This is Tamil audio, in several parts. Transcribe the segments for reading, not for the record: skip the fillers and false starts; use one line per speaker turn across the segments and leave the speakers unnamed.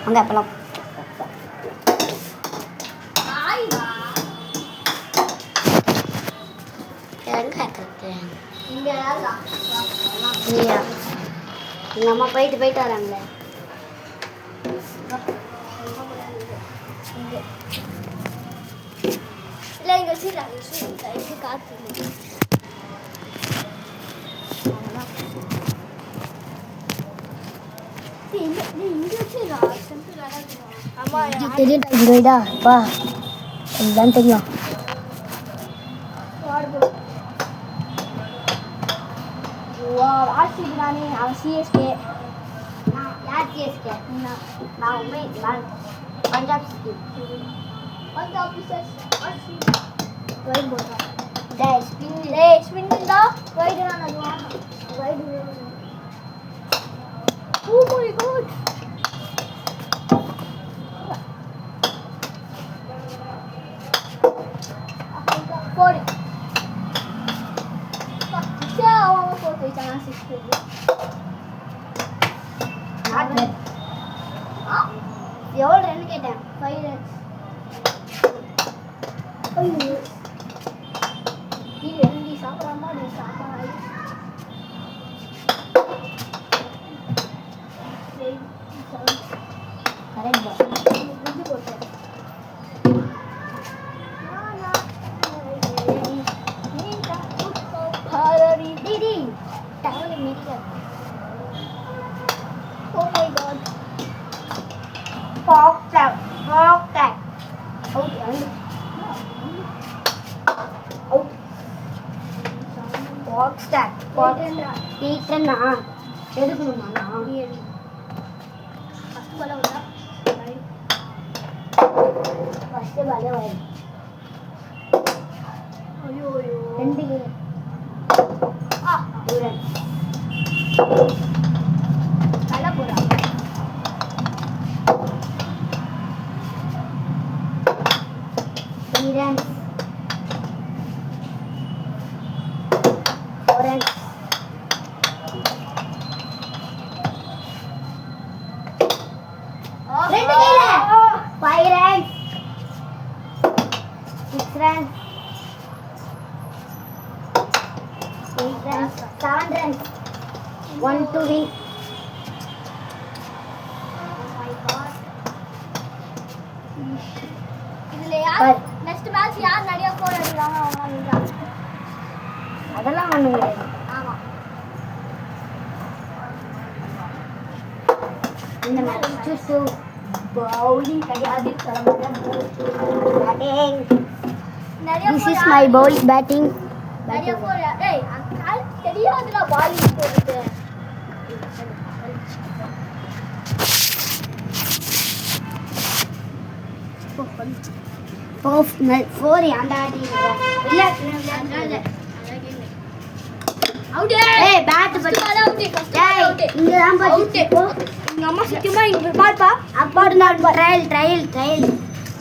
அங்கே போகலாம். எங்கள் அம்மா போயிட்டு வராங்களே.
இல்லை இங்கே வச்சுருக்காங்க காற்று
தெரியுதா அப்பா எல்லாம் தெரியும்.
ஆர்சிபி நானே அவன் சிஎஸ்கே.
யார் சிஎஸ்கே? நான் பஞ்சாப் சிட்டி.
பஞ்சாப் ஸ்பின் இருந்தா வைடு நான் அது வைடு. ஓ மை காட் போடு. அவங்க போட்டு வச்சாங்க 6.
எவ்வளோ ரன் கேட்டேன்?
5 ரன்ஸ். ஐயோ நீ எழுதி சாப்பிடாமா நீ சாப்பிடாது.
கரெக்ட்
போட்டேன். Oh my god.
Fox. டீச்சர்னா எடுக்கணுமா? நான்
ஃபஸ்ட் பால் வந்தா
ஃபஸ்ட்டு பாலே வரும்.
ஐயோ ஐயோ
2 கேம்.
நல்லா போடா.
ரன்ஸ் 4 ரன்ஸ் 2 கையில 5 runs 6 runs 8 runs 7 runs 1 to win.
இதுல யார் நெக்ஸ்ட் மேட்ச் யார் நிறைய கோல் அடிக்கிறாங்க அவங்க வின்றாங்க.
அதெல்லாம் ஒண்ணு கிடையாது.
ஆமா
இந்த மேட்ச் சூ பவுலிங் கிடையாது. பேட்டிங்.
நிறைய
This is my bowl batting.
நிறைய கோல். ஏய் அது தெரியாதுல பாலிங் போடுறது.
ஃபோர் ஏன்டா அடிக்கிறீங்க? இல்ல
அதான் அவுட்.
ஏய் பேட் பத்தி
அவுட்.
ஏய் இங்க தான் பத்தி போ.
எங்க அம்மா சத்தியமா இங்க பாப்பா
அப்பாட் நான் ட்ரையல்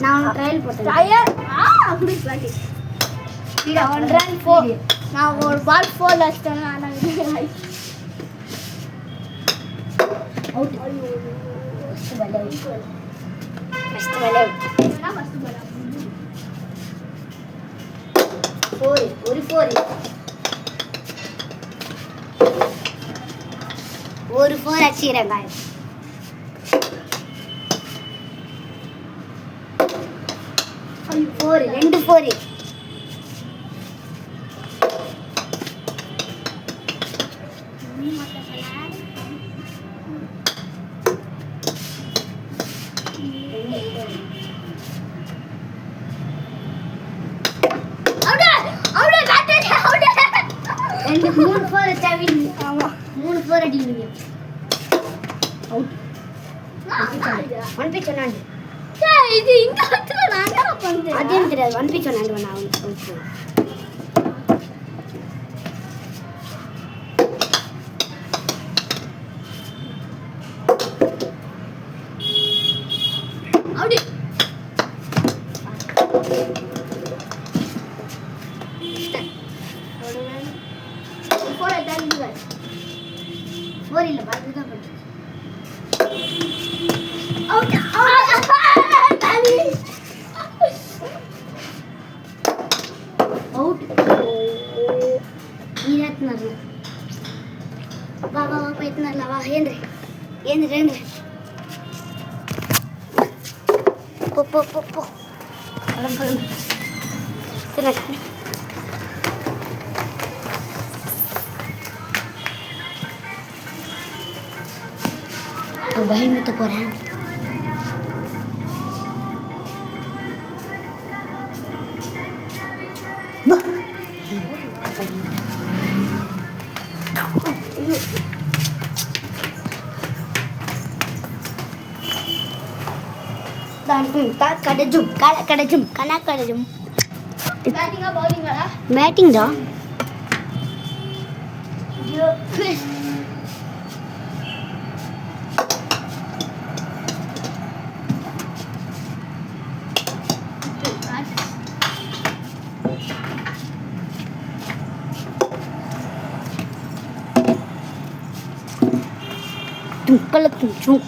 நான் ட்ரையல் போட்டேன்.
டயர் அப்படி பாட்டி. இங்க 1 ரன் 4. நான் ஒரு பால் 4 அடிச்சேன். ஆனா
out. First ball out. First ball out.
நான் ஃபர்ஸ்ட் பால்
4 ஒரு 4 ஒரு 4 அடிச்சிரேன் गाइस. 4 2 4 ரெண்டு 3 4 அடிச்சாவின். ஆமா 3 4 அடிவீங்க. அவுட். ஒன் பிச் சொன்னாண்டு.
இது இங்க வந்து நான் என்ன பண்றேன்?
அதையும் தெரியாது. ஒன் பிச் சொன்னாண்டு நான் அவுட்.
அவுட். ஃபோர் இல்ல பாத்து தான் பண்ணுறேன். அவுட்.
வா வா வா போய் எத்தனை வா ஏந்திரு ஏந்திரு ஏந்திரு போ போ போ போ பழம் பழம் சரி பயமுத்த போகிறேன் கடைஜும் கடைஜும் கனா கடைஜும்
பேட்டிங்கா பவுலிங்கா
பேட்டிங் தான்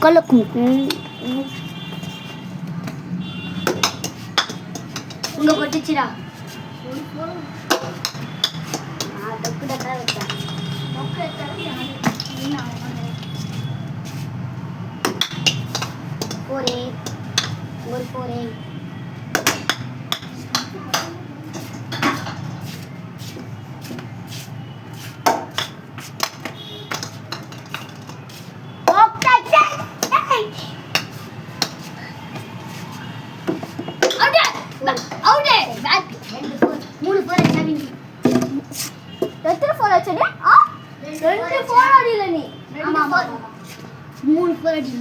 கலக்கும் இங்க கொட்டிச்சுடா டக்கு டக்கா வச்சேன் போறேன் ஒரு போறேன்
எத்தனை ஃபோன் வச்சனே ரெண்டு ஃபோன் அடியில நீ
ஆமா ஆமா 3 போர் அடி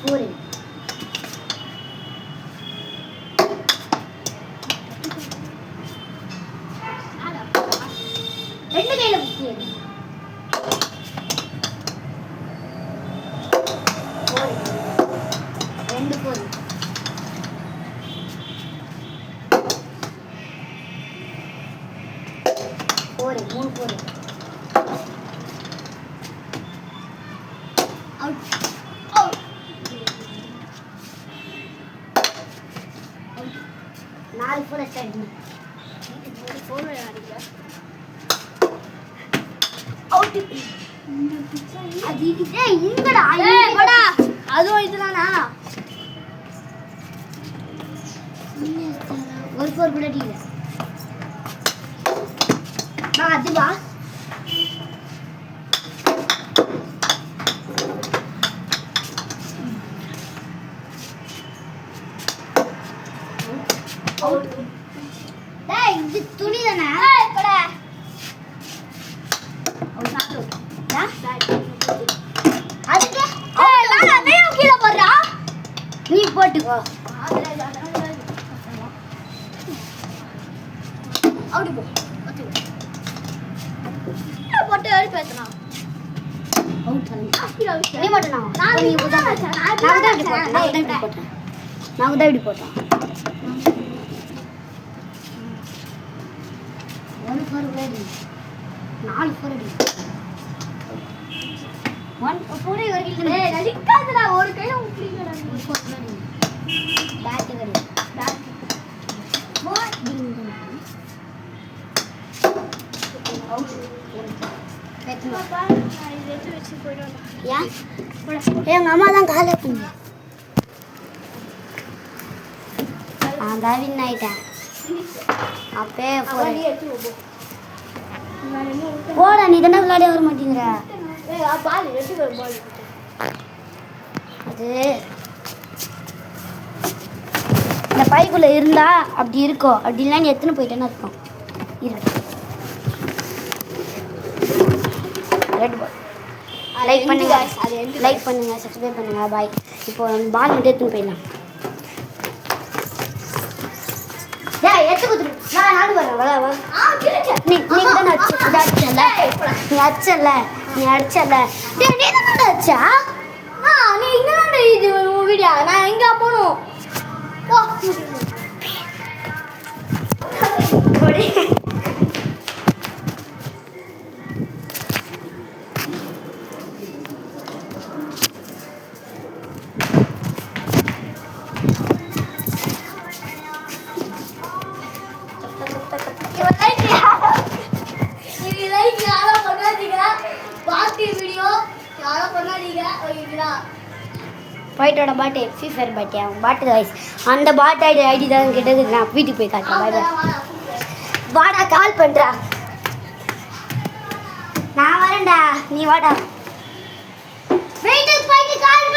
போர் ரெண்டு கையில புடிச்சு ரெண்டு போர் போர் 3 போர் அவுட் அவுட் 4 போர் ஸ்டார்ட்
ஃபோன் அடிக்க
அவுட் அது டேய் இங்கடா
ஏய் போடா அதுவும் இதுதானா
ஒரு போர் கூட அடிக்கல நான் அது வா டேய் இது துணி தானே
ஏய் போடா
அதுக்கு
ஏய் நான் நீ கீழ போறா
நீ போட்டுக்கோ
அவுட் போ போட்டு ஏறி பேசலாம்
அவுட்
கீழ
நீ மட்டும் நான் நீ உதா நான் உதா இப்படி போட்டேன் ஒரு போர் கூட அடி 4 போர் அடி 1 போரே வரைக்கும்
ஏய் அடிக்காதடா ஒரு கையில உப்பிடிங்கடா நீ
போர் கூட அடி பேட் கடி
பேக்
போர் டிங் அவுட்
பாப்பா நான் இதை வச்சு போய்டுறேன்
ஏன் எங்க அம்மா தான் காலை பண்ணு நான் வின் ஆயிட்டேன் அப்பே
அவன் நீ எடுத்து போ நான் என்ன
போடா நீ தானே விளையாட வர மாட்டேங்கிற
ஏய் பால் எடுத்து வர பால்
அது இந்த பைக்குள்ள இருந்தா அப்படி இருக்கும் அப்படி இல்லைன்னா நீ எத்தனை போயிட்டேன்னு இருக்கும் இருக்கு ரெட் பால் லைக் பண்ணுங்க லைக் பண்ணுங்க சப்ஸ்கிரைப் பண்ணுங்க பாய் இப்போ பால் மட்டும் எடுத்துன்னு போயிடலாம் டேய் எடுத்து குடுத்து நான் நாடு வரேன் வா வா நீ தான் அடிச்சல நீ அடிச்சல டேய் நீ தான் அடிச்சா
நீ இங்க இது வீடியோ நான் எங்க போணும் போ
போடி
பாட்டி வீடியோ யாரோ பண்ணாதீங்க ஓகேங்களா.
ஃபைட்டோட பாட்டு ஃப்ரீ ஃபயர் பாட்டி அவன் பாட்டு வாய்ஸ் அந்த பாட்டு ஐடி தான் கிட்டது. நான் வீட்டுக்கு போய் காட்டுறேன். பாய் பாய். வாடா கால் பண்ணுறா. நான் வரேன்டா நீ வாடா.
வீட்டுக்கு போயிட்டு கால்